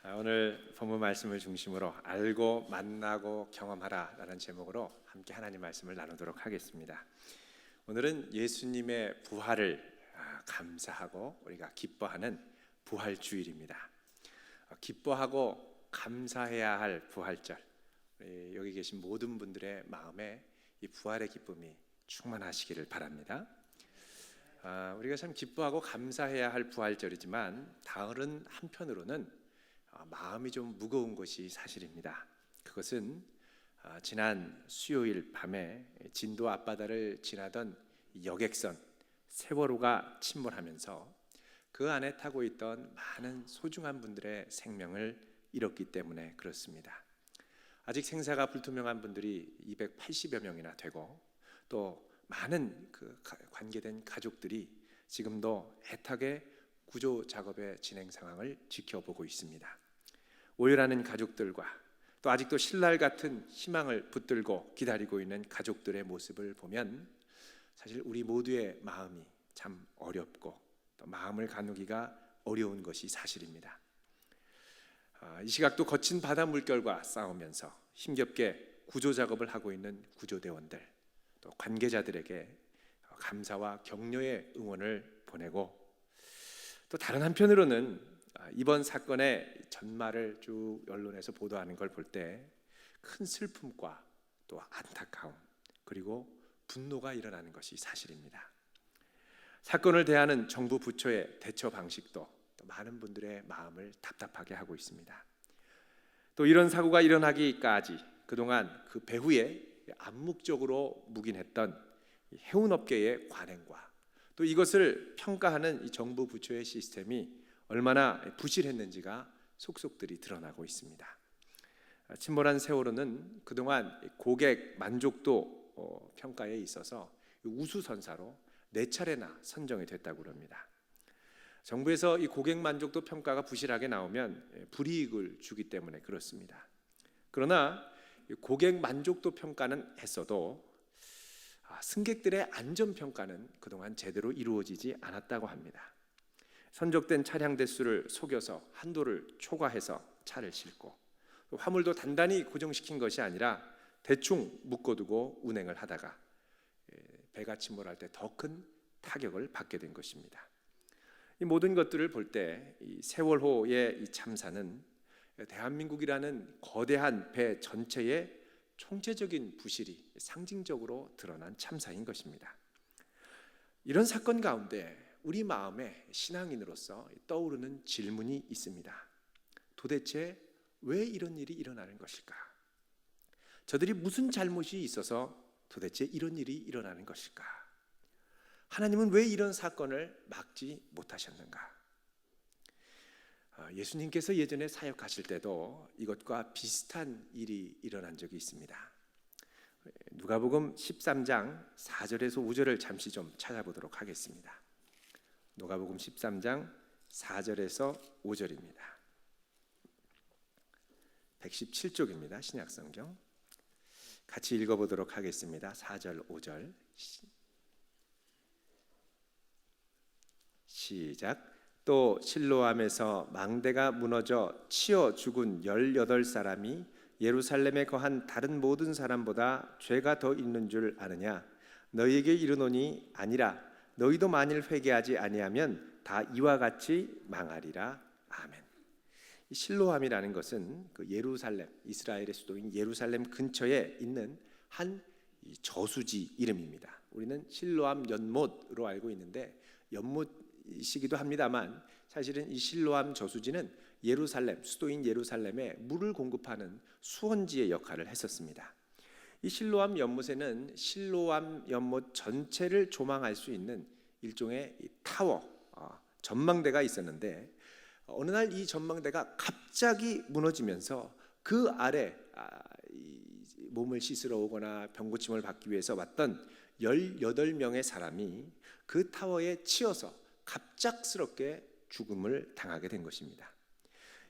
오늘 본문 말씀을 중심으로 알고 만나고 경험하라라는 제목으로 함께 하나님 말씀을 나누도록 하겠습니다. 오늘은 예수님의 부활을 감사하고 우리가 기뻐하는 부활 주일입니다. 기뻐하고 감사해야 할 부활절, 여기 계신 모든 분들의 마음에 이 부활의 기쁨이 충만하시기를 바랍니다. 우리가 참 기뻐하고 감사해야 할 부활절이지만 다른 한편으로는 마음이 좀 무거운 것이 사실입니다. 그것은 지난 수요일 밤에 진도 앞바다를 지나던 여객선 세월호가 침몰하면서 그 안에 타고 있던 많은 소중한 분들의 생명을 잃었기 때문에 그렇습니다. 아직 생사가 불투명한 분들이 280여 명이나 되고 또 많은 그 관계된 가족들이 지금도 애타게 구조 작업의 진행 상황을 지켜보고 있습니다. 오열하는 가족들과 또 아직도 신랄 같은 희망을 붙들고 기다리고 있는 가족들의 모습을 보면 사실 우리 모두의 마음이 참 어렵고 또 마음을 가누기가 어려운 것이 사실입니다. 이 시각도 거친 바다 물결과 싸우면서 힘겹게 구조 작업을 하고 있는 구조대원들 또 관계자들에게 감사와 격려의 응원을 보내고 또 다른 한편으로는 이번 사건의 전말을 쭉 언론에서 보도하는 걸 볼 때 큰 슬픔과 또 안타까움 그리고 분노가 일어나는 것이 사실입니다. 사건을 대하는 정부 부처의 대처 방식도 또 많은 분들의 마음을 답답하게 하고 있습니다. 또 이런 사고가 일어나기까지 그동안 그 배후에 암묵적으로 묵인했던 해운업계의 관행과 또 이것을 평가하는 이 정부 부처의 시스템이 얼마나 부실했는지가 속속들이 드러나고 있습니다. 침몰한 세월호는 그동안 고객 만족도 평가에 있어서 우수선사로 4차례나 선정이 됐다고 합니다. 정부에서 이 고객 만족도 평가가 부실하게 나오면 불이익을 주기 때문에 그렇습니다. 그러나 고객 만족도 평가는 했어도 승객들의 안전 평가는 그동안 제대로 이루어지지 않았다고 합니다. 선적된 차량 대수를 속여서 한도를 초과해서 차를 싣고 화물도 단단히 고정시킨 것이 아니라 대충 묶어두고 운행을 하다가 배가 침몰할 때 더 큰 타격을 받게 된 것입니다. 이 모든 것들을 볼 때 이 세월호의 이 참사는 대한민국이라는 거대한 배 전체의 총체적인 부실이 상징적으로 드러난 참사인 것입니다. 이런 사건 가운데 우리 마음에 신앙인으로서 떠오르는 질문이 있습니다. 도대체 왜 이런 일이 일어나는 것일까? 저들이 무슨 잘못이 있어서 도대체 이런 일이 일어나는 것일까? 하나님은 왜 이런 사건을 막지 못하셨는가? 예수님께서 예전에 사역하실 때도 이것과 비슷한 일이 일어난 적이 있습니다. 누가복음 13장 4절에서 5절을 잠시 좀 찾아보도록 하겠습니다. 누가복음 13장 4절에서 5절입니다. 117쪽입니다. 신약성경. 같이 읽어보도록 하겠습니다. 4절, 5절. 시작. 또 실로암에서 망대가 무너져 치어 죽은 18사람이 예루살렘에 거한 다른 모든 사람보다 죄가 더 있는 줄 아느냐? 너희에게 이르노니 아니라 너희도 만일 회개하지 아니하면 다 이와 같이 망하리라. 아멘. 이 실로암이라는 것은 그 예루살렘, 이스라엘의 수도인 예루살렘 근처에 있는 한 저수지 이름입니다. 우리는 실로암 연못으로 알고 있는데 연못이기도 합니다만 사실은 이 실로암 저수지는 예루살렘, 수도인 예루살렘에 물을 공급하는 수원지의 역할을 했었습니다. 이 실로암 연못에는 실로암 연못 전체를 조망할 수 있는 일종의 타워, 전망대가 있었는데 어느 날 이 전망대가 갑자기 무너지면서 그 아래 몸을 씻으러 오거나 병고침을 받기 위해서 왔던 18명의 사람이 그 타워에 치여서 갑작스럽게 죽음을 당하게 된 것입니다.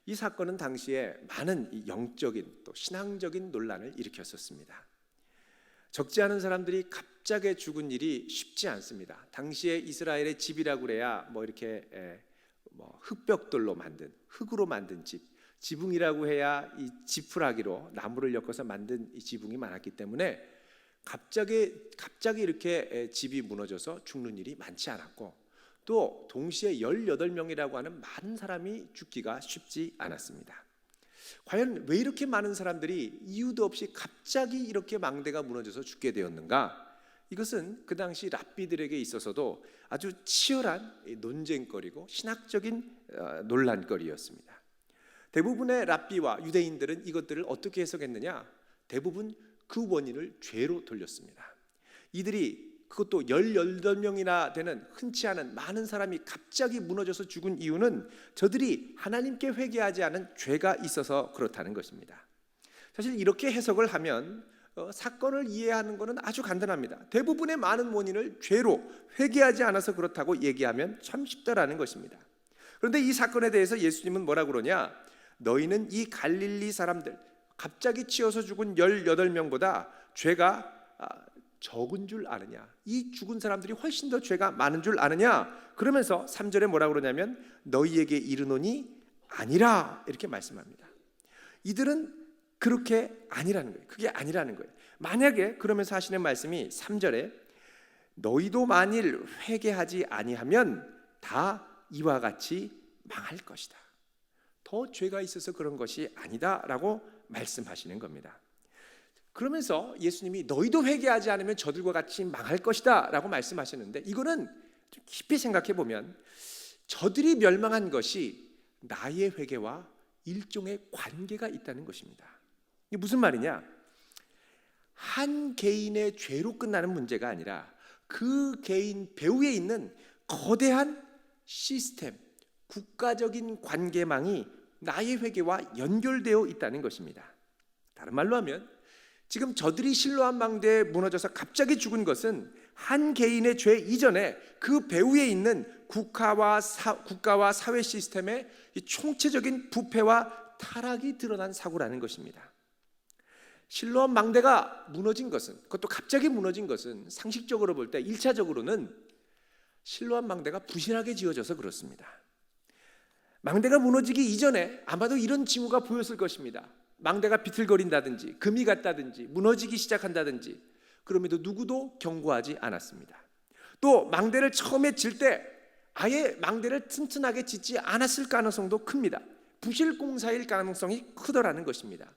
이 사건은 당시에 많은 영적인 또 신앙적인 논란을 일으켰었습니다. 적지 않은 사람들이 갑자기 죽은 일이 쉽지 않습니다. 당시에 이스라엘의 집이라고 그래야 이렇게 흙벽돌로 만든 흙으로 만든 집, 지붕이라고 해야 이 지푸라기로 나무를 엮어서 만든 이 지붕이 많았기 때문에 갑자기 이렇게 집이 무너져서 죽는 일이 많지 않았고, 또 동시에 18명이라고 하는 많은 사람이 죽기가 쉽지 않았습니다. 과연 왜 이렇게 많은 사람들이 이유도 없이 갑자기 이렇게 망대가 무너져서 죽게 되었는가? 이것은 그 당시 랍비들에게 있어서도 아주 치열한 논쟁거리고 신학적인 논란거리였습니다. 대부분의 랍비와 유대인들은 이것들을 어떻게 해석했느냐? 대부분 그 원인을 죄로 돌렸습니다. 이들이 그것도 18명이나 되는 흔치 않은 많은 사람이 갑자기 무너져서 죽은 이유는 저들이 하나님께 회개하지 않은 죄가 있어서 그렇다는 것입니다. 사실 이렇게 해석을 하면 사건을 이해하는 것은 아주 간단합니다. 대부분의 많은 원인을 죄로 회개하지 않아서 그렇다고 얘기하면 참 쉽다라는 것입니다. 그런데 이 사건에 대해서 예수님은 뭐라고 그러냐? 너희는 이 갈릴리 사람들, 갑자기 치어서 죽은 18명보다 죄가 적은 줄 아느냐? 이 죽은 사람들이 훨씬 더 죄가 많은 줄 아느냐? 그러면서 3절에 뭐라고 그러냐면 너희에게 이르노니 아니라, 이렇게 말씀합니다. 이들은 그렇게 아니라는 거예요. 그게 아니라는 거예요. 만약에 그러면서 하시는 말씀이 3절에 너희도 만일 회개하지 아니하면 다 이와 같이 망할 것이다. 더 죄가 있어서 그런 것이 아니다라고 말씀하시는 겁니다. 그러면서 예수님이 너희도 회개하지 않으면 저들과 같이 망할 것이다 라고 말씀하시는데, 이거는 좀 깊이 생각해 보면 저들이 멸망한 것이 나의 회개와 일종의 관계가 있다는 것입니다. 이게 무슨 말이냐? 한 개인의 죄로 끝나는 문제가 아니라 그 개인 배후에 있는 거대한 시스템, 국가적인 관계망이 나의 회개와 연결되어 있다는 것입니다. 다른 말로 하면 지금 저들이 실로암 망대에 무너져서 갑자기 죽은 것은 한 개인의 죄 이전에 그 배후에 있는 국가와 사회 시스템의 총체적인 부패와 타락이 드러난 사고라는 것입니다. 실로암 망대가 무너진 것은, 그것도 갑자기 무너진 것은 상식적으로 볼 때 1차적으로는 실로암 망대가 부실하게 지어져서 그렇습니다. 망대가 무너지기 이전에 아마도 이런 징후가 보였을 것입니다. 망대가 비틀거린다든지 금이 갔다든지 무너지기 시작한다든지. 그럼에도 누구도 경고하지 않았습니다. 또 망대를 처음에 질 때 아예 망대를 튼튼하게 짓지 않았을 가능성도 큽니다. 부실 공사일 가능성이 크더라는 것입니다.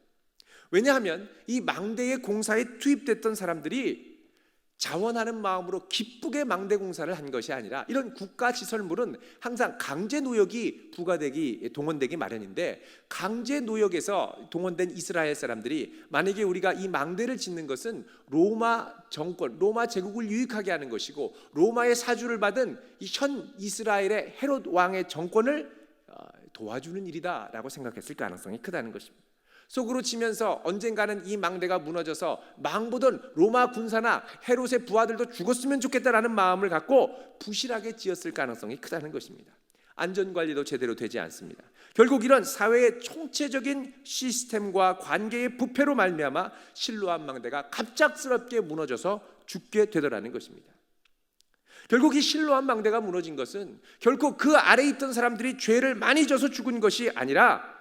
왜냐하면 이 망대의 공사에 투입됐던 사람들이 자원하는 마음으로 기쁘게 망대 공사를 한 것이 아니라, 이런 국가 시설물은 항상 강제 노역이 동원되기 마련인데, 강제 노역에서 동원된 이스라엘 사람들이 만약에 우리가 이 망대를 짓는 것은 로마 정권, 로마 제국을 유익하게 하는 것이고 로마의 사주를 받은 이 현 이스라엘의 헤롯 왕의 정권을 도와주는 일이다라고 생각했을 가능성이 크다는 것입니다. 속으로 치면서 언젠가는 이 망대가 무너져서 망보던 로마 군사나 헤롯의 부하들도 죽었으면 좋겠다라는 마음을 갖고 부실하게 지었을 가능성이 크다는 것입니다. 안전관리도 제대로 되지 않습니다. 결국 이런 사회의 총체적인 시스템과 관계의 부패로 말미암아 실로암 망대가 갑작스럽게 무너져서 죽게 되더라는 것입니다. 결국 이 실로암 망대가 무너진 것은 결코 그 아래에 있던 사람들이 죄를 많이 져서 죽은 것이 아니라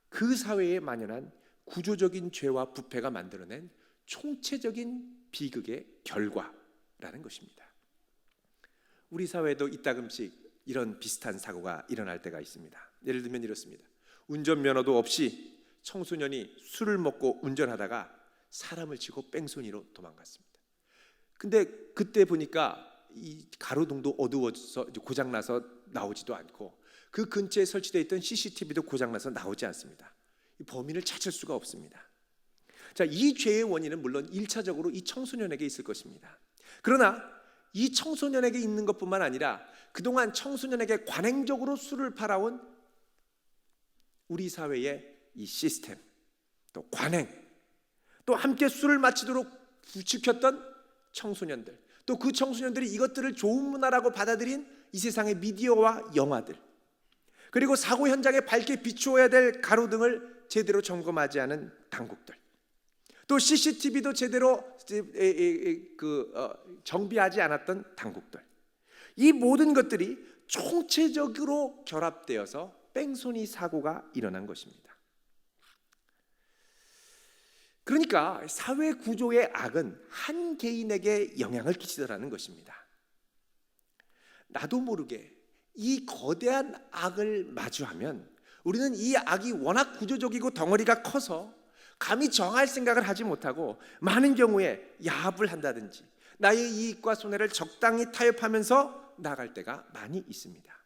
그 사회에 만연한 구조적인 죄와 부패가 만들어낸 총체적인 비극의 결과라는 것입니다. 우리 사회에도 이따금씩 이런 비슷한 사고가 일어날 때가 있습니다. 예를 들면 이렇습니다. 운전면허도 없이 청소년이 술을 먹고 운전하다가 사람을 치고 뺑소니로 도망갔습니다. 근데 그때 보니까 이 가로등도 어두워져서 고장나서 나오지도 않고 그 근처에 설치되어 있던 CCTV도 고장나서 나오지 않습니다. 이 범인을 찾을 수가 없습니다. 자, 이 죄의 원인은 물론 1차적으로 이 청소년에게 있을 것입니다. 그러나 이 청소년에게 있는 것뿐만 아니라 그동안 청소년에게 관행적으로 술을 팔아온 우리 사회의 이 시스템, 또 관행, 또 함께 술을 마치도록 부추겼던 청소년들, 또 그 청소년들이 이것들을 좋은 문화라고 받아들인 이 세상의 미디어와 영화들, 그리고 사고 현장에 밝게 비추어야 될 가로등을 제대로 점검하지 않은 당국들, 또 CCTV도 제대로 정비하지 않았던 당국들, 이 모든 것들이 총체적으로 결합되어서 뺑소니 사고가 일어난 것입니다. 그러니까 사회 구조의 악은 한 개인에게 영향을 끼치더라는 것입니다. 나도 모르게 이 거대한 악을 마주하면 우리는 이 악이 워낙 구조적이고 덩어리가 커서 감히 정할 생각을 하지 못하고 많은 경우에 야합을 한다든지 나의 이익과 손해를 적당히 타협하면서 나갈 때가 많이 있습니다.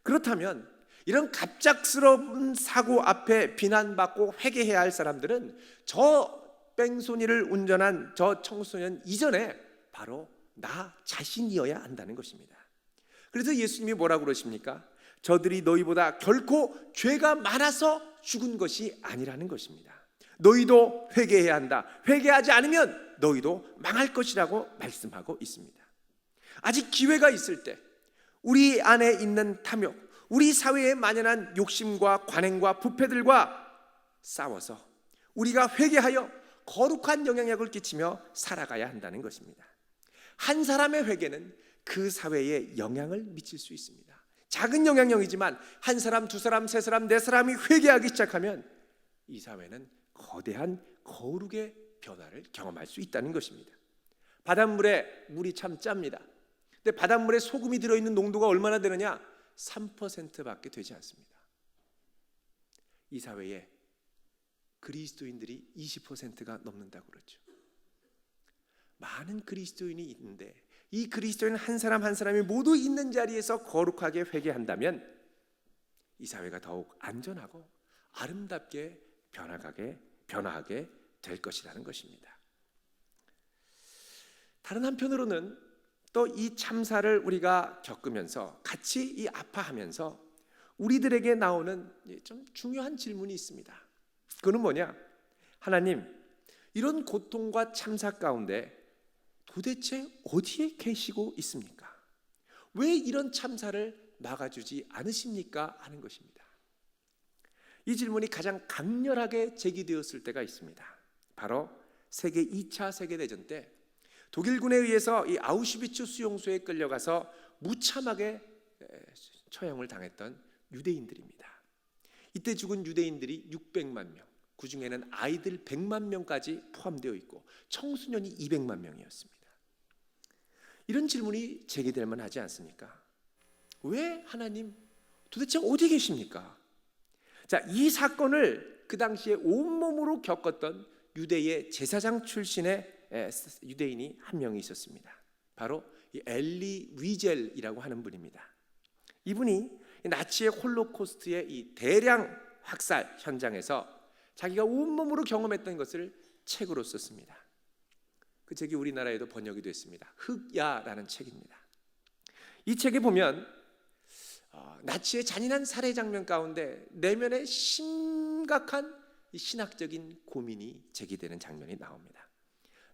그렇다면 이런 갑작스러운 사고 앞에 비난받고 회개해야 할 사람들은 저 뺑소니를 운전한 저 청소년 이전에 바로 나 자신이어야 한다는 것입니다. 그래서 예수님이 뭐라고 그러십니까? 저들이 너희보다 결코 죄가 많아서 죽은 것이 아니라는 것입니다. 너희도 회개해야 한다. 회개하지 않으면 너희도 망할 것이라고 말씀하고 있습니다. 아직 기회가 있을 때 우리 안에 있는 탐욕, 우리 사회에 만연한 욕심과 관행과 부패들과 싸워서 우리가 회개하여 거룩한 영향력을 끼치며 살아가야 한다는 것입니다. 한 사람의 회개는 그 사회에 영향을 미칠 수 있습니다. 작은 영향력이지만 한 사람, 두 사람, 세 사람, 네 사람이 회개하기 시작하면 이 사회는 거대한 거룩의 변화를 경험할 수 있다는 것입니다. 바닷물에 물이 참 짭니다. 근데 바닷물에 소금이 들어있는 농도가 얼마나 되느냐? 3%밖에 되지 않습니다. 이 사회에 그리스도인들이 20%가 넘는다고 그러죠. 많은 그리스도인이 있는데 이 그리스도인 한 사람 한 사람이 모두 있는 자리에서 거룩하게 회개한다면 이 사회가 더욱 안전하고 아름답게 변화하게 될 것이라는 것입니다. 다른 한편으로는 또 이 참사를 우리가 겪으면서 같이 이 아파하면서 우리들에게 나오는 좀 중요한 질문이 있습니다. 그건 뭐냐? 하나님, 이런 고통과 참사 가운데 도대체 어디에 계시고 있습니까? 왜 이런 참사를 막아주지 않으십니까? 하는 것입니다. 이 질문이 가장 강렬하게 제기되었을 때가 있습니다. 바로 2차 세계대전 때 독일군에 의해서 이 아우슈비츠 수용소에 끌려가서 무참하게 처형을 당했던 유대인들입니다. 이때 죽은 유대인들이 600만 명, 그 중에는 아이들 100만 명까지 포함되어 있고 청소년이 200만 명이었습니다. 이런 질문이 제기될 만하지 않습니까? 왜 하나님 도대체 어디 계십니까? 자, 이 사건을 그 당시에 온몸으로 겪었던 유대의 제사장 출신의 유대인이 한 명이 있었습니다. 바로 엘리 위젤이라고 하는 분입니다. 이분이 나치의 홀로코스트의 이 대량 학살 현장에서 자기가 온몸으로 경험했던 것을 책으로 썼습니다. 그 책이 우리나라에도 번역이 됐습니다. 흑야라는 책입니다. 이 책에 보면 나치의 잔인한 살해 장면 가운데 내면에 심각한 신학적인 고민이 제기되는 장면이 나옵니다.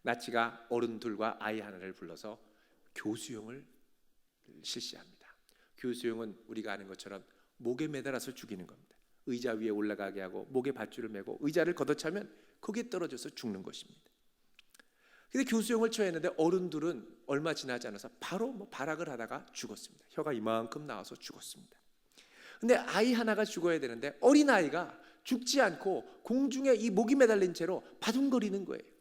나치가 어른 둘과 아이 하나를 불러서 교수형을 실시합니다. 교수형은 우리가 아는 것처럼 목에 매달아서 죽이는 겁니다. 의자 위에 올라가게 하고 목에 밧줄을 매고 의자를 걷어차면 거기에 떨어져서 죽는 것입니다. 근데 교수형을 처했는데 어른들은 얼마 지나지 않아서 바로 발악을 하다가 죽었습니다. 혀가 이만큼 나와서 죽었습니다. 근데 아이 하나가 죽어야 되는데 어린 아이가 죽지 않고 공중에 이 목이 매달린 채로 바둥거리는 거예요.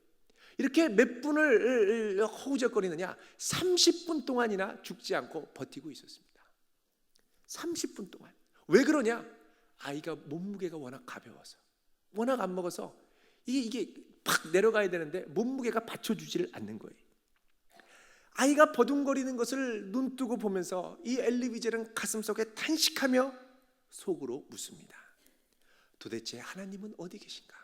이렇게 몇 분을 허우적거리느냐? 30분 동안이나 죽지 않고 버티고 있었습니다. 30분 동안. 왜 그러냐? 아이가 몸무게가 워낙 가벼워서, 워낙 안 먹어서 이게 팍 내려가야 되는데 몸무게가 받쳐주지를 않는 거예요. 아이가 버둥거리는 것을 눈뜨고 보면서 이 엘리 위젤은 가슴속에 탄식하며 속으로 묻습니다. 도대체 하나님은 어디 계신가?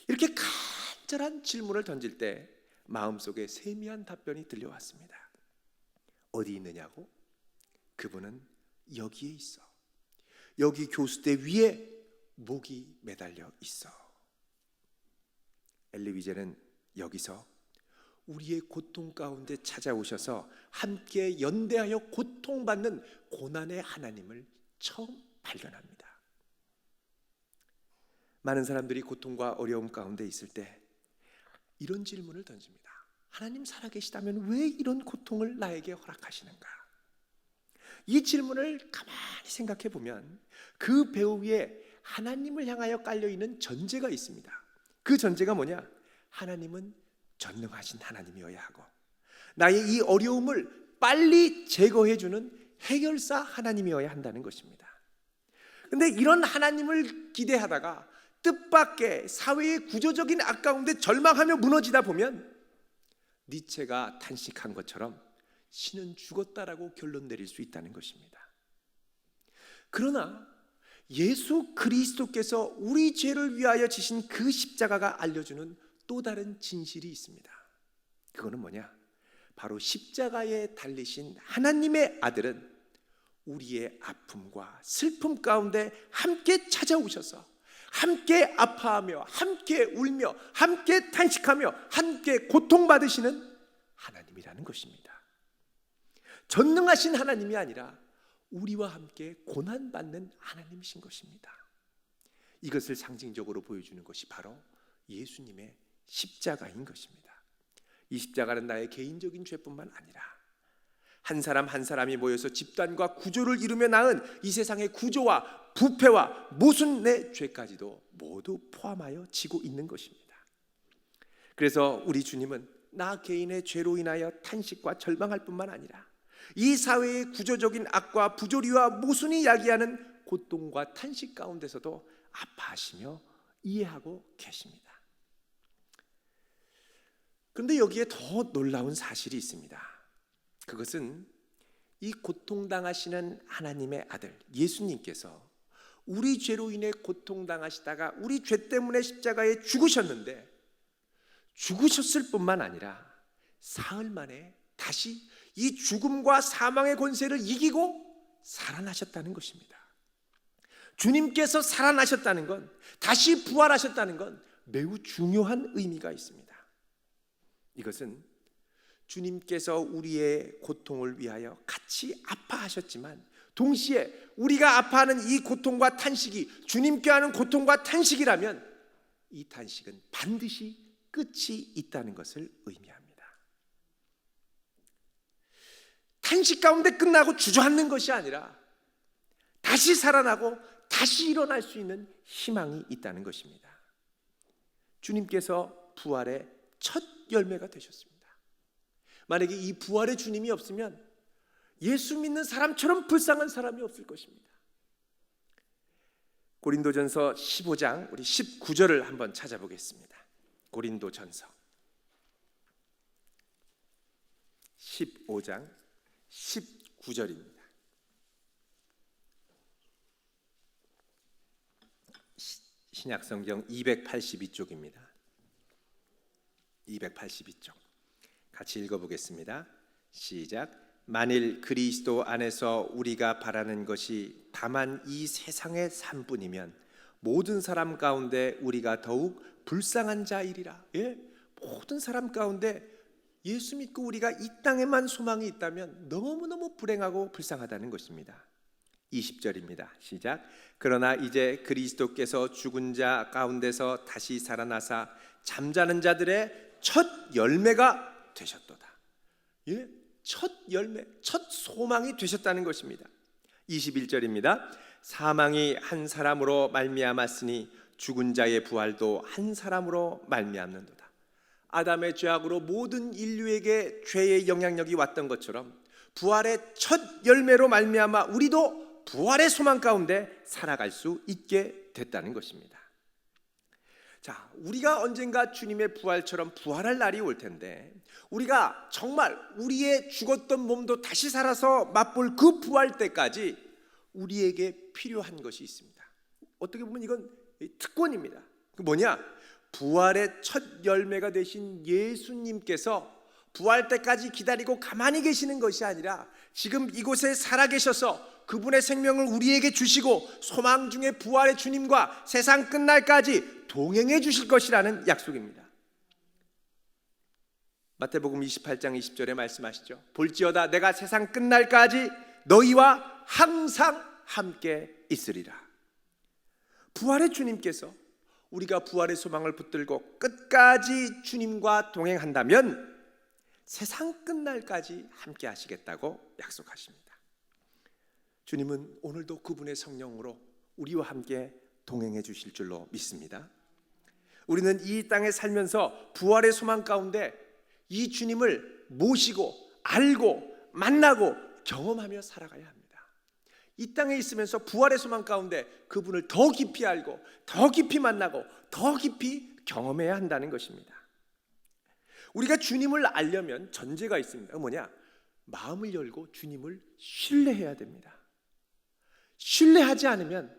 이렇게 간절한 질문을 던질 때 마음속에 세미한 답변이 들려왔습니다. 어디 있느냐고? 그분은 여기에 있어. 여기 교수대 위에 목이 매달려 있어. 엘리 위젤은 여기서 우리의 고통 가운데 찾아오셔서 함께 연대하여 고통받는 고난의 하나님을 처음 발견합니다. 많은 사람들이 고통과 어려움 가운데 있을 때 이런 질문을 던집니다. 하나님 살아계시다면 왜 이런 고통을 나에게 허락하시는가? 이 질문을 가만히 생각해 보면 그 배우 위에 하나님을 향하여 깔려있는 전제가 있습니다. 그 전제가 뭐냐? 하나님은 전능하신 하나님이어야 하고 나의 이 어려움을 빨리 제거해주는 해결사 하나님이어야 한다는 것입니다. 그런데 이런 하나님을 기대하다가 뜻밖의 사회의 구조적인 악 가운데 절망하며 무너지다 보면 니체가 탄식한 것처럼 신은 죽었다라고 결론 내릴 수 있다는 것입니다. 그러나 예수 그리스도께서 우리 죄를 위하여 지신 그 십자가가 알려주는 또 다른 진실이 있습니다. 그거는 뭐냐? 바로 십자가에 달리신 하나님의 아들은 우리의 아픔과 슬픔 가운데 함께 찾아오셔서 함께 아파하며 함께 울며 함께 탄식하며 함께 고통받으시는 하나님이라는 것입니다. 전능하신 하나님이 아니라 우리와 함께 고난받는 하나님이신 것입니다. 이것을 상징적으로 보여주는 것이 바로 예수님의 십자가인 것입니다. 이 십자가는 나의 개인적인 죄뿐만 아니라 한 사람 한 사람이 모여서 집단과 구조를 이루며 낳은 이 세상의 구조와 부패와 모순의 죄까지도 모두 포함하여 지고 있는 것입니다. 그래서 우리 주님은 나 개인의 죄로 인하여 탄식과 절망할 뿐만 아니라 이 사회의 구조적인 악과 부조리와 모순이 야기하는 고통과 탄식 가운데서도 아파하시며 이해하고 계십니다. 그런데 여기에 더 놀라운 사실이 있습니다. 그것은 이 고통당하시는 하나님의 아들 예수님께서 우리 죄로 인해 고통당하시다가 우리 죄 때문에 십자가에 죽으셨는데 죽으셨을 뿐만 아니라 사흘 만에 다시 이 죽음과 사망의 권세를 이기고 살아나셨다는 것입니다. 주님께서 살아나셨다는 건, 다시 부활하셨다는 건 매우 중요한 의미가 있습니다. 이것은 주님께서 우리의 고통을 위하여 같이 아파하셨지만 동시에 우리가 아파하는 이 고통과 탄식이 주님께 하는 고통과 탄식이라면 이 탄식은 반드시 끝이 있다는 것을 의미합니다. 탄식 가운데 끝나고 주저앉는 것이 아니라 다시 살아나고 다시 일어날 수 있는 희망이 있다는 것입니다. 주님께서 부활의 첫 열매가 되셨습니다. 만약에 이 부활의 주님이 없으면 예수 믿는 사람처럼 불쌍한 사람이 없을 것입니다. 고린도전서 15장 우리 19절을 한번 찾아보겠습니다. 고린도전서 15장 19절입니다. 신약성경 282쪽입니다. 282쪽 같이 읽어보겠습니다. 시작. 만일 그리스도 안에서 우리가 바라는 것이 다만 이 세상의 삶뿐이면 모든 사람 가운데 우리가 더욱 불쌍한 자이리라. 모든 사람 가운데 예수 믿고 우리가 이 땅에만 소망이 있다면 너무너무 불행하고 불쌍하다는 것입니다. 20절입니다. 시작. 그러나 이제 그리스도께서 죽은 자 가운데서 다시 살아나사 잠자는 자들의 첫 열매가 되셨도다. 첫 열매, 첫 소망이 되셨다는 것입니다. 21절입니다. 사망이 한 사람으로 말미암았으니 죽은 자의 부활도 한 사람으로 말미암는도다. 아담의 죄악으로 모든 인류에게 죄의 영향력이 왔던 것처럼 부활의 첫 열매로 말미암아 우리도 부활의 소망 가운데 살아갈 수 있게 됐다는 것입니다. 자, 우리가 언젠가 주님의 부활처럼 부활할 날이 올 텐데 우리가 정말 우리의 죽었던 몸도 다시 살아서 맛볼 그 부활 때까지 우리에게 필요한 것이 있습니다. 어떻게 보면 이건 특권입니다. 그 뭐냐? 부활의 첫 열매가 되신 예수님께서 부활 때까지 기다리고 가만히 계시는 것이 아니라 지금 이곳에 살아계셔서 그분의 생명을 우리에게 주시고 소망 중에 부활의 주님과 세상 끝날까지 동행해 주실 것이라는 약속입니다. 마태복음 28장 20절에 말씀하시죠. 볼지어다 내가 세상 끝날까지 너희와 항상 함께 있으리라. 부활의 주님께서 우리가 부활의 소망을 붙들고 끝까지 주님과 동행한다면 세상 끝날까지 함께 하시겠다고 약속하십니다. 주님은 오늘도 그분의 성령으로 우리와 함께 동행해 주실 줄로 믿습니다. 우리는 이 땅에 살면서 부활의 소망 가운데 이 주님을 모시고 알고 만나고 경험하며 살아가야 합니다. 이 땅에 있으면서 부활의 소망 가운데 그분을 더 깊이 알고 더 깊이 만나고 더 깊이 경험해야 한다는 것입니다. 우리가 주님을 알려면 전제가 있습니다. 뭐냐? 마음을 열고 주님을 신뢰해야 됩니다. 신뢰하지 않으면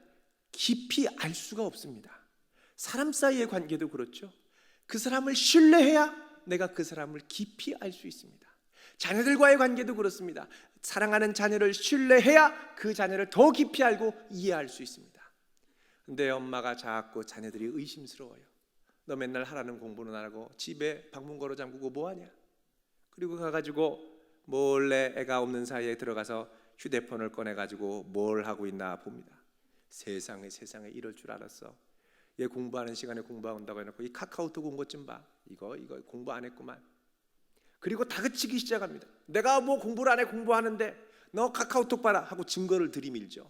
깊이 알 수가 없습니다. 사람 사이의 관계도 그렇죠. 그 사람을 신뢰해야 내가 그 사람을 깊이 알 수 있습니다. 자녀들과의 관계도 그렇습니다. 사랑하는 자녀를 신뢰해야 그 자녀를 더 깊이 알고 이해할 수 있습니다. 근데 엄마가 자꾸 자녀들이 의심스러워요. 너 맨날 하라는 공부는 안 하고 집에 방문 걸어 잠그고 뭐하냐? 그리고 가가지고 몰래 애가 없는 사이에 들어가서 휴대폰을 꺼내가지고 뭘 하고 있나 봅니다. 세상에 이럴 줄 알았어. 얘 공부하는 시간에 공부한다고 해놓고 이 카카오톡 온 것 좀 봐. 이거 공부 안 했구만. 그리고 다그치기 시작합니다. 내가 뭐 공부를 안 해 공부하는데 너 카카오톡 봐라 하고 증거를 들이밀죠.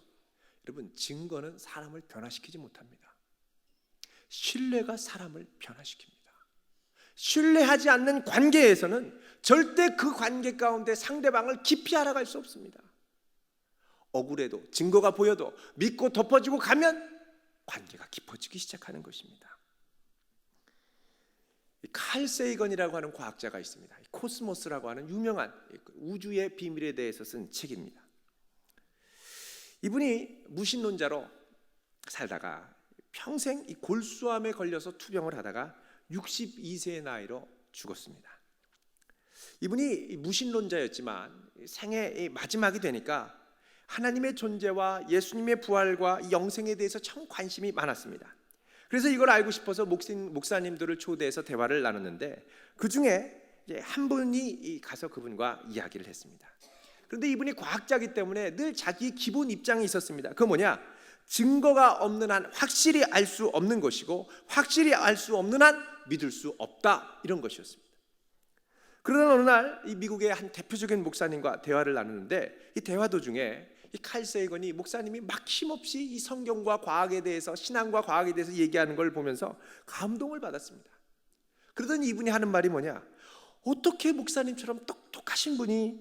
여러분, 증거는 사람을 변화시키지 못합니다. 신뢰가 사람을 변화시킵니다. 신뢰하지 않는 관계에서는 절대 그 관계 가운데 상대방을 깊이 알아갈 수 없습니다. 억울해도 증거가 보여도 믿고 덮어지고 가면 관계가 깊어지기 시작하는 것입니다. 칼 세이건이라고 하는 과학자가 있습니다. 코스모스라고 하는 유명한 우주의 비밀에 대해서 쓴 책입니다. 이분이 무신론자로 살다가 평생 이 골수암에 걸려서 투병을 하다가 62세의 나이로 죽었습니다. 이분이 무신론자였지만 생애 마지막이 되니까 하나님의 존재와 예수님의 부활과 영생에 대해서 참 관심이 많았습니다. 그래서 이걸 알고 싶어서 목사님들을 초대해서 대화를 나눴는데 그 중에 한 분이 가서 그분과 이야기를 했습니다. 그런데 이분이 과학자이기 때문에 늘 자기 기본 입장이 있었습니다. 그건 뭐냐? 증거가 없는 한 확실히 알 수 없는 것이고 확실히 알 수 없는 한 믿을 수 없다, 이런 것이었습니다. 그러던 어느 날 이 미국의 한 대표적인 목사님과 대화를 나누는데 이 대화 도중에 이 칼 세이건이 목사님이 막힘없이 이 성경과 과학에 대해서, 신앙과 과학에 대해서 얘기하는 걸 보면서 감동을 받았습니다. 그러더니 이분이 하는 말이 뭐냐? 어떻게 목사님처럼 똑똑하신 분이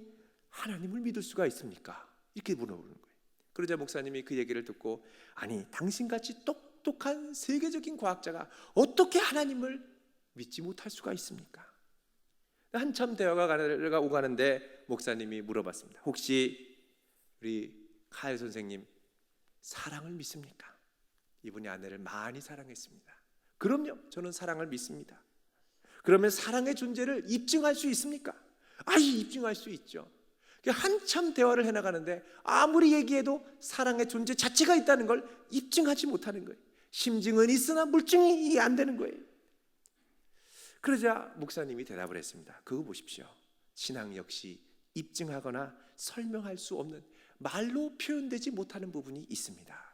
하나님을 믿을 수가 있습니까? 이렇게 물어보는 거예요. 그러자 목사님이 그 얘기를 듣고, 아니, 당신같이 똑똑한 세계적인 과학자가 어떻게 하나님을 믿지 못할 수가 있습니까? 한참 대화가 오가는데 목사님이 물어봤습니다. 혹시 우리 칼 선생님 사랑을 믿습니까? 이분이 아내를 많이 사랑했습니다. 그럼요, 저는 사랑을 믿습니다. 그러면 사랑의 존재를 입증할 수 있습니까? 입증할 수 있죠. 한참 대화를 해나가는데 아무리 얘기해도 사랑의 존재 자체가 있다는 걸 입증하지 못하는 거예요. 심증은 있으나 물증이 안 되는 거예요. 그러자 목사님이 대답을 했습니다. 그거 보십시오. 신앙 역시 입증하거나 설명할 수 없는, 말로 표현되지 못하는 부분이 있습니다.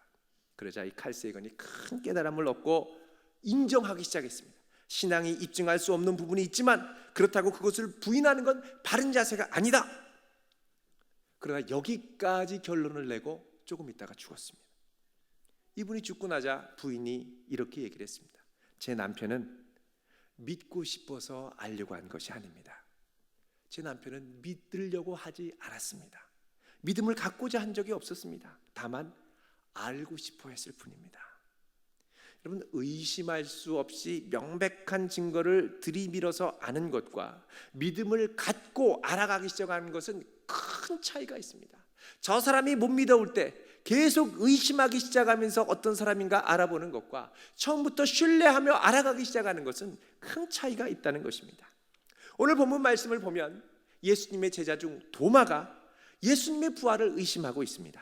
그러자 이 칼 세이건이 큰 깨달음을 얻고 인정하기 시작했습니다. 신앙이 입증할 수 없는 부분이 있지만 그렇다고 그것을 부인하는 건 바른 자세가 아니다. 그러나 여기까지 결론을 내고 조금 있다가 죽었습니다. 이분이 죽고 나자 부인이 이렇게 얘기를 했습니다. 제 남편은 믿고 싶어서 알려고 한 것이 아닙니다. 제 남편은 믿으려고 하지 않았습니다. 믿음을 갖고자 한 적이 없었습니다. 다만 알고 싶어 했을 뿐입니다. 여러분, 의심할 수 없이 명백한 증거를 들이밀어서 아는 것과 믿음을 갖고 알아가기 시작하는 것은 큰 차이가 있습니다. 저 사람이 못 믿어올 때 계속 의심하기 시작하면서 어떤 사람인가 알아보는 것과 처음부터 신뢰하며 알아가기 시작하는 것은 큰 차이가 있다는 것입니다. 오늘 본문 말씀을 보면 예수님의 제자 중 도마가 예수님의 부활을 의심하고 있습니다.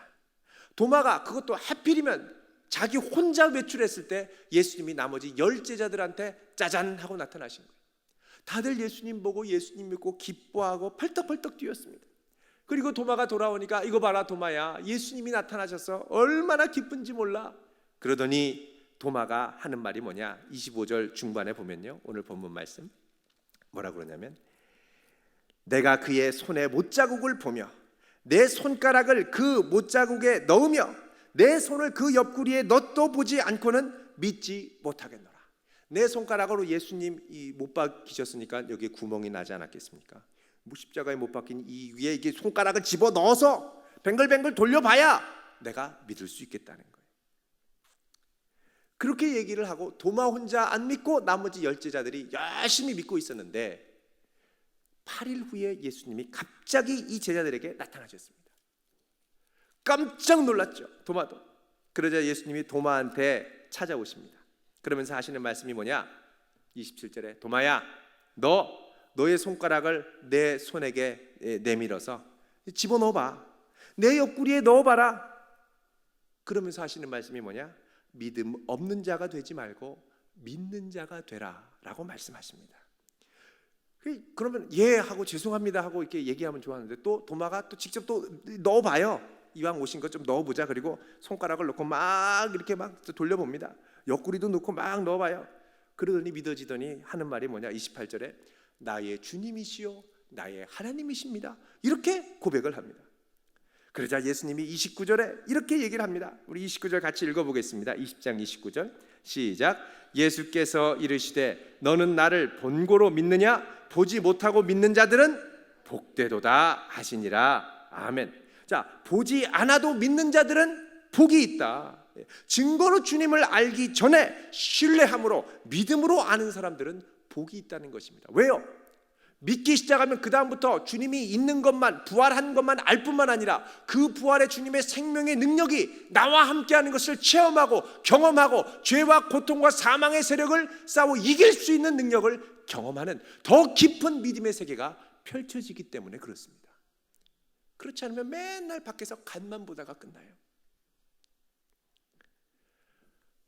도마가 그것도 하필이면 자기 혼자 외출했을 때 예수님이 나머지 10제자들한테 짜잔 하고 나타나신 거예요. 다들 예수님 보고 예수님 믿고 기뻐하고 펄떡펄떡 뛰었습니다. 그리고 도마가 돌아오니까 이거 봐라 도마야, 예수님이 나타나셔서 얼마나 기쁜지 몰라. 그러더니 도마가 하는 말이 뭐냐? 25절 중반에 보면요, 오늘 본문 말씀 뭐라 그러냐면, 내가 그의 손에 못자국을 보며 내 손가락을 그 못자국에 넣으며 내 손을 그 옆구리에 넣도 보지 않고는 믿지 못하겠노라. 내 손가락으로 예수님 못 박히셨으니까 여기에 구멍이 나지 않았겠습니까? 십자가에 못 박힌 이 위에 이게 손가락을 집어 넣어서 뱅글뱅글 돌려봐야 내가 믿을 수 있겠다는 거예요. 그렇게 얘기를 하고 도마 혼자 안 믿고 나머지 10제자들이 열심히 믿고 있었는데 8일 후에 예수님이 갑자기 이 제자들에게 나타나셨습니다. 깜짝 놀랐죠, 도마도. 그러자 예수님이 도마한테 찾아오십니다. 그러면서 하시는 말씀이 뭐냐? 27절에 도마야, 너의 손가락을 내 손에게 내밀어서 집어넣어봐. 내 옆구리에 넣어봐라. 그러면서 하시는 말씀이 뭐냐? 믿음 없는 자가 되지 말고 믿는 자가 되라 라고 말씀하십니다. 그러면 예 하고 죄송합니다 하고 이렇게 얘기하면 좋았는데 또 도마가 또 직접 또 넣어봐요. 이왕 오신 거 좀 넣어보자. 그리고 손가락을 넣고 막 이렇게 막 돌려봅니다. 옆구리도 넣고 막 넣어봐요. 그러더니 믿어지더니 하는 말이 뭐냐? 28절에 나의 주님이시요 나의 하나님이십니다. 이렇게 고백을 합니다. 그러자 예수님이 29절에 이렇게 얘기를 합니다. 우리 29절 같이 읽어보겠습니다. 20장 29절 시작. 예수께서 이르시되 너는 나를 본고로 믿느냐? 보지 못하고 믿는 자들은 복되도다 하시니라. 아멘. 자, 보지 않아도 믿는 자들은 복이 있다. 증거로 주님을 알기 전에 신뢰함으로 믿음으로 아는 사람들은 복이 있다는 것입니다. 왜요? 믿기 시작하면 그 다음부터 주님이 있는 것만, 부활한 것만 알 뿐만 아니라 그 부활의 주님의 생명의 능력이 나와 함께하는 것을 체험하고 경험하고 죄와 고통과 사망의 세력을 싸워 이길 수 있는 능력을 경험하는 더 깊은 믿음의 세계가 펼쳐지기 때문에 그렇습니다. 그렇지 않으면 맨날 밖에서 간만 보다가 끝나요.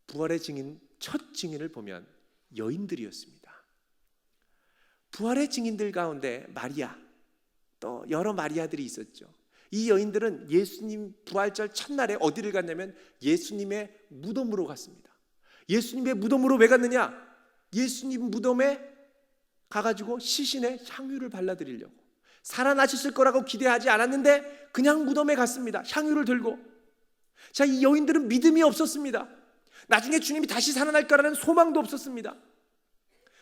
부활의 증인, 첫 증인을 보면 여인들이었습니다. 부활의 증인들 가운데 마리아, 또 여러 마리아들이 있었죠. 이 여인들은 예수님 부활절 첫날에 어디를 갔냐면 예수님의 무덤으로 갔습니다. 예수님의 무덤으로 왜 갔느냐? 예수님 무덤에 가가지고 시신에 향유를 발라드리려고. 살아나셨을 거라고 기대하지 않았는데 그냥 무덤에 갔습니다. 향유를 들고. 자, 이 여인들은 믿음이 없었습니다. 나중에 주님이 다시 살아날 거라는 소망도 없었습니다.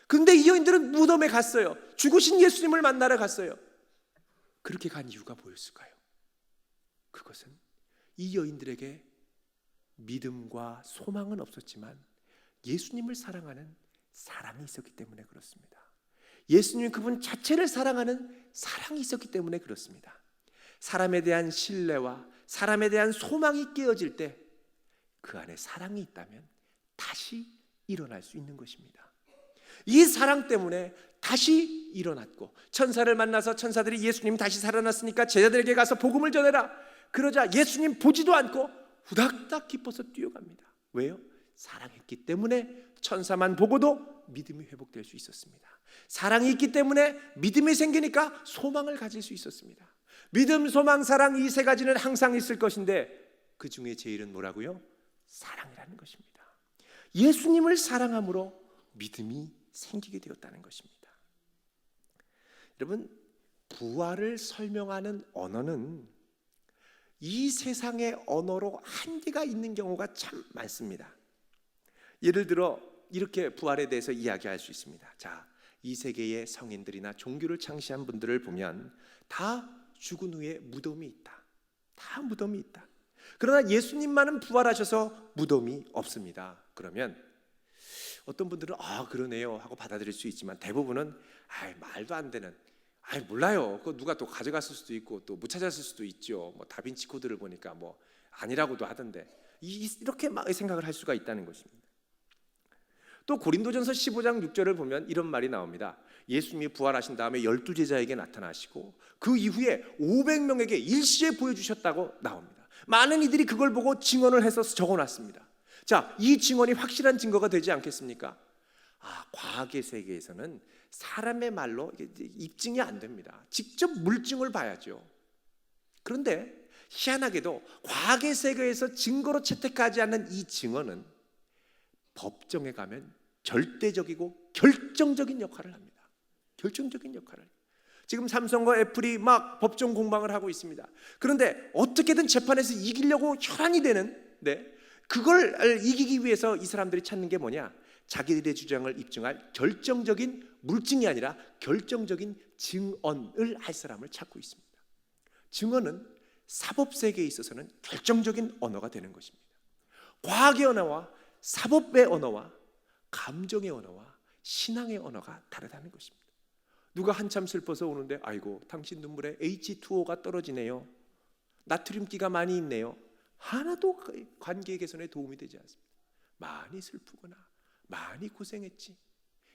근데 이 여인들은 무덤에 갔어요. 죽으신 예수님을 만나러 갔어요. 그렇게 간 이유가 뭐였을까요? 그것은 이 여인들에게 믿음과 소망은 없었지만 예수님을 사랑하는 사랑이 있었기 때문에 그렇습니다. 예수님 그분 자체를 사랑하는 사랑이 있었기 때문에 그렇습니다. 사람에 대한 신뢰와 사람에 대한 소망이 깨어질 때 그 안에 사랑이 있다면 다시 일어날 수 있는 것입니다. 이 사랑 때문에 다시 일어났고 천사를 만나서 천사들이 예수님 다시 살아났으니까 제자들에게 가서 복음을 전해라. 그러자 예수님 보지도 않고 후닥닥 기뻐서 뛰어갑니다. 왜요? 사랑했기 때문에 천사만 보고도 믿음이 회복될 수 있었습니다. 사랑이 있기 때문에 믿음이 생기니까 소망을 가질 수 있었습니다. 믿음, 소망, 사랑 이 세 가지는 항상 있을 것인데 그 중에 제일은 뭐라고요? 사랑이라는 것입니다. 예수님을 사랑함으로 믿음이 생기게 되었다는 것입니다. 여러분, 부활을 설명하는 언어는 이 세상의 언어로 한계가 있는 경우가 참 많습니다. 예를 들어 이렇게 부활에 대해서 이야기할 수 있습니다. 자, 이 세계의 성인들이나 종교를 창시한 분들을 보면 다 죽은 후에 무덤이 있다. 다 무덤이 있다. 그러나 예수님만은 부활하셔서 무덤이 없습니다. 그러면 어떤 분들은 그러네요 하고 받아들일 수 있지만 대부분은 말도 안 되는, 몰라요. 그거 누가 또 가져갔을 수도 있고 또 못 찾았을 수도 있죠. 뭐 다빈치 코드를 보니까 뭐 아니라고도 하던데 이렇게 막 생각을 할 수가 있다는 것입니다. 또 고린도전서 15장 6절을 보면 이런 말이 나옵니다. 예수님이 부활하신 다음에 12제자에게 나타나시고 그 이후에 500명에게 일시에 보여주셨다고 나옵니다. 많은 이들이 그걸 보고 증언을 해서 적어놨습니다. 자, 이 증언이 확실한 증거가 되지 않겠습니까? 과학의 세계에서는 사람의 말로 입증이 안 됩니다. 직접 물증을 봐야죠. 그런데 희한하게도 과학의 세계에서 증거로 채택하지 않는 이 증언은 법정에 가면 절대적이고 결정적인 역할을 합니다. 결정적인 역할을. 지금 삼성과 애플이 막 법정 공방을 하고 있습니다. 그런데 어떻게든 재판에서 이기려고 혈안이 되는데, 그걸 이기기 위해서 이 사람들이 찾는 게 뭐냐? 자기들의 주장을 입증할 결정적인 물증이 아니라 결정적인 증언을 할 사람을 찾고 있습니다. 증언은 사법 세계에 있어서는 결정적인 언어가 되는 것입니다. 과학의 언어와 사법의 언어와 감정의 언어와 신앙의 언어가 다르다는 것입니다. 누가 한참 슬퍼서 오는데, 아이고 당신 눈물에 H2O가 떨어지네요, 나트륨기가 많이 있네요, 하나도 관계 개선에 도움이 되지 않습니다. 많이 슬프거나 많이 고생했지,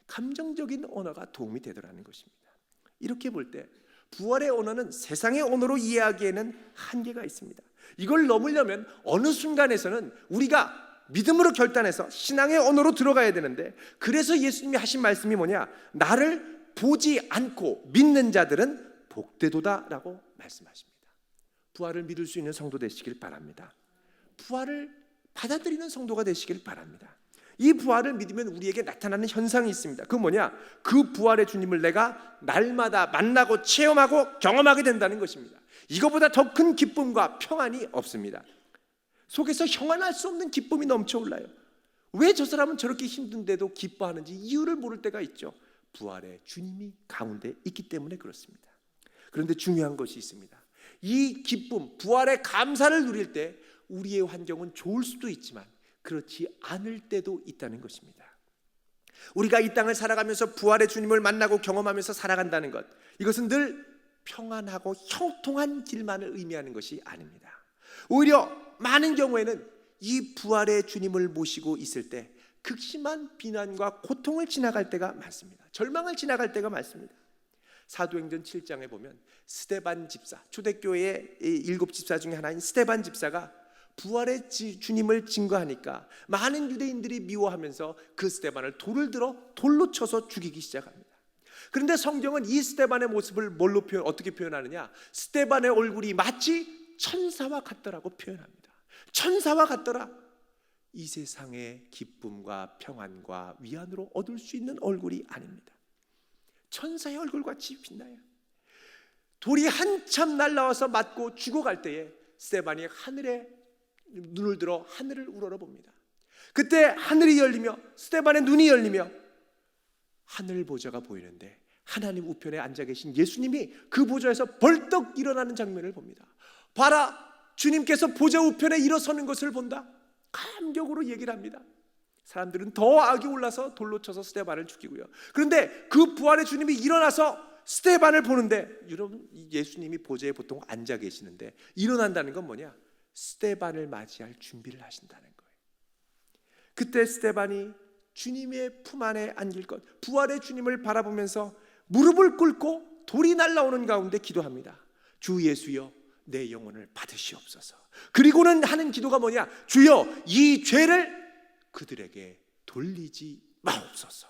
감정적인 언어가 도움이 되더라는 것입니다. 이렇게 볼 때 부활의 언어는 세상의 언어로 이해하기에는 한계가 있습니다. 이걸 넘으려면 어느 순간에서는 우리가 믿음으로 결단해서 신앙의 언어로 들어가야 되는데, 그래서 예수님이 하신 말씀이 뭐냐? 나를 보지 않고 믿는 자들은 복되도다라고 말씀하십니다. 부활을 믿을 수 있는 성도 되시길 바랍니다. 부활을 받아들이는 성도가 되시길 바랍니다. 이 부활을 믿으면 우리에게 나타나는 현상이 있습니다. 그건 뭐냐? 그 부활의 주님을 내가 날마다 만나고 체험하고 경험하게 된다는 것입니다. 이거보다 더 큰 기쁨과 평안이 없습니다. 속에서 형언할 수 없는 기쁨이 넘쳐 올라요. 왜 저 사람은 저렇게 힘든데도 기뻐하는지 이유를 모를 때가 있죠. 부활의 주님이 가운데 있기 때문에 그렇습니다. 그런데 중요한 것이 있습니다. 이 기쁨, 부활의 감사를 누릴 때 우리의 환경은 좋을 수도 있지만 그렇지 않을 때도 있다는 것입니다. 우리가 이 땅을 살아가면서 부활의 주님을 만나고 경험하면서 살아간다는 것, 이것은 늘 평안하고 형통한 길만을 의미하는 것이 아닙니다. 오히려 많은 경우에는 이 부활의 주님을 모시고 있을 때 극심한 비난과 고통을 지나갈 때가 많습니다. 절망을 지나갈 때가 많습니다. 사도행전 7장에 보면 스데반 집사, 초대교회의 7 집사 중에 하나인 스데반 집사가 부활의 주님을 증거하니까 많은 유대인들이 미워하면서 그 스데반을 돌로 쳐서 죽이기 시작합니다. 그런데 성경은 이 스데반의 모습을 어떻게 표현하느냐? 스데반의 얼굴이 마치 천사와 같더라고 표현합니다. 천사와 같더라. 이 세상의 기쁨과 평안과 위안으로 얻을 수 있는 얼굴이 아닙니다. 천사의 얼굴같이 빛나요. 돌이 한참 날라와서 맞고 죽어갈 때에 스데반이 하늘에 눈을 들어 하늘을 우러러봅니다. 그때 하늘이 열리며 스데반의 눈이 열리며 하늘 보좌가 보이는데 하나님 우편에 앉아 계신 예수님이 그 보좌에서 벌떡 일어나는 장면을 봅니다. 봐라, 주님께서 보좌 우편에 일어서는 것을 본다. 감격으로 얘기를 합니다. 사람들은 더 악이 올라서 돌로 쳐서 스데반을 죽이고요. 그런데 그 부활의 주님이 일어나서 스데반을 보는데, 여러분, 예수님이 보좌에 보통 앉아 계시는데 일어난다는 건 뭐냐? 스데반을 맞이할 준비를 하신다는 거예요. 그때 스데반이 주님의 품 안에 안길 것, 부활의 주님을 바라보면서 무릎을 꿇고 돌이 날라오는 가운데 기도합니다. 주 예수여, 내 영혼을 받으시옵소서. 그리고는 하는 기도가 뭐냐? 주여, 이 죄를 그들에게 돌리지 마옵소서.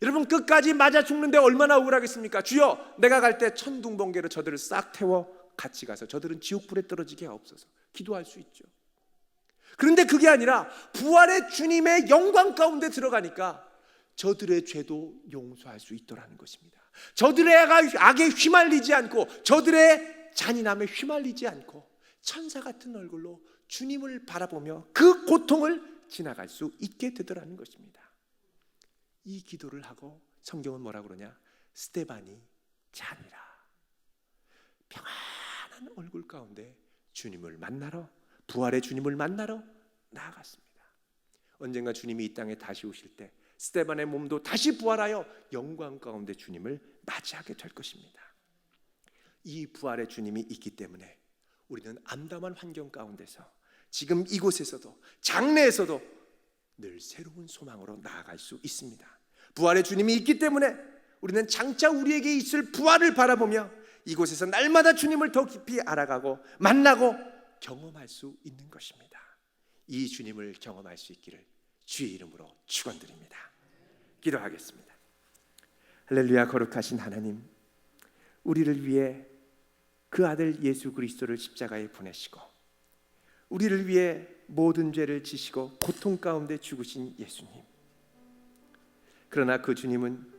여러분, 끝까지 맞아 죽는데 얼마나 억울하겠습니까? 주여, 내가 갈 때 천둥번개로 저들을 싹 태워 같이 가서 저들은 지옥불에 떨어지게 하옵소서. 기도할 수 있죠. 그런데 그게 아니라 부활의 주님의 영광 가운데 들어가니까 저들의 죄도 용서할 수 있더라는 것입니다. 저들의 악에 휘말리지 않고 저들의 잔인함에 휘말리지 않고 천사 같은 얼굴로 주님을 바라보며 그 고통을 지나갈 수 있게 되더라는 것입니다. 이 기도를 하고 성경은 뭐라고 그러냐? 스데반이 잔이라 평안한 얼굴 가운데 주님을 만나러, 부활의 주님을 만나러 나아갔습니다. 언젠가 주님이 이 땅에 다시 오실 때 스데반의 몸도 다시 부활하여 영광 가운데 주님을 맞이하게 될 것입니다. 이 부활의 주님이 있기 때문에 우리는 암담한 환경 가운데서 지금 이곳에서도 장래에서도 늘 새로운 소망으로 나아갈 수 있습니다. 부활의 주님이 있기 때문에 우리는 장차 우리에게 있을 부활을 바라보며 이곳에서 날마다 주님을 더 깊이 알아가고 만나고 경험할 수 있는 것입니다. 이 주님을 경험할 수 있기를 주의 이름으로 축원드립니다. 기도하겠습니다. 할렐루야. 거룩하신 하나님, 우리를 위해 그 아들 예수 그리스도를 십자가에 보내시고 우리를 위해 모든 죄를 지시고 고통 가운데 죽으신 예수님, 그러나 그 주님은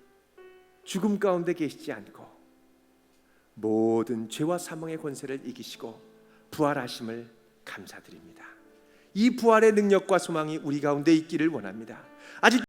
죽음 가운데 계시지 않고 모든 죄와 사망의 권세를 이기시고 부활하심을 감사드립니다. 이 부활의 능력과 소망이 우리 가운데 있기를 원합니다. 아직